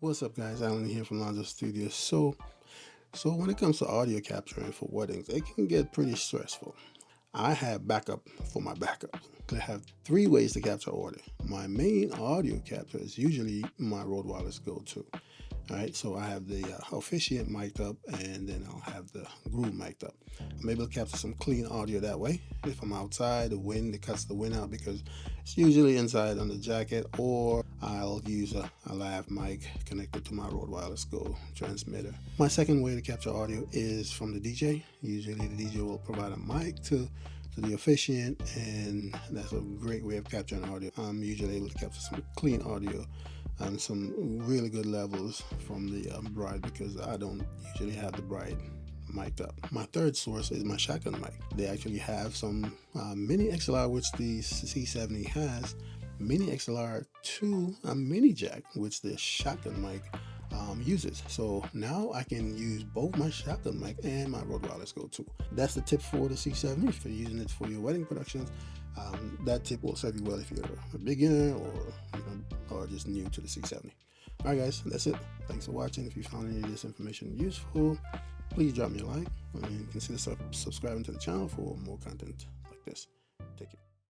What's up, guys? Alan here from Lonzos Studios. So when it comes to audio capturing for weddings, it can get pretty stressful. I have backup for my backup. I have three ways to capture audio. My main audio capture is usually my Rode Wireless Go-to. All right, so I have the officiant mic'd up, and then I'll have the groom mic'd up. I'm able to capture some clean audio that way. If I'm outside, the wind, it cuts the wind out because it's usually inside on the jacket, or I'll use a lav mic connected to my Rode Wireless Go transmitter. My second way to capture audio is from the DJ. Usually the DJ will provide a mic to the officiant, and that's a great way of capturing audio. I'm usually able to capture some clean audio and some really good levels from the bride, because I don't usually have the bride mic'd up. My third source is my shotgun mic. They actually have some mini XLR, which the C70 has, mini XLR to a mini jack, which the shotgun mic uses. So now I can use both my shotgun mic and my Rode Wireless Go-to. That's the tip for the C70. If you're using it for your wedding productions, that tip will serve you well if you're a beginner or just new to the C70. All right, guys, that's it. Thanks for watching. If you found any of this information useful, please drop me a like and consider subscribing to the channel for more content like this.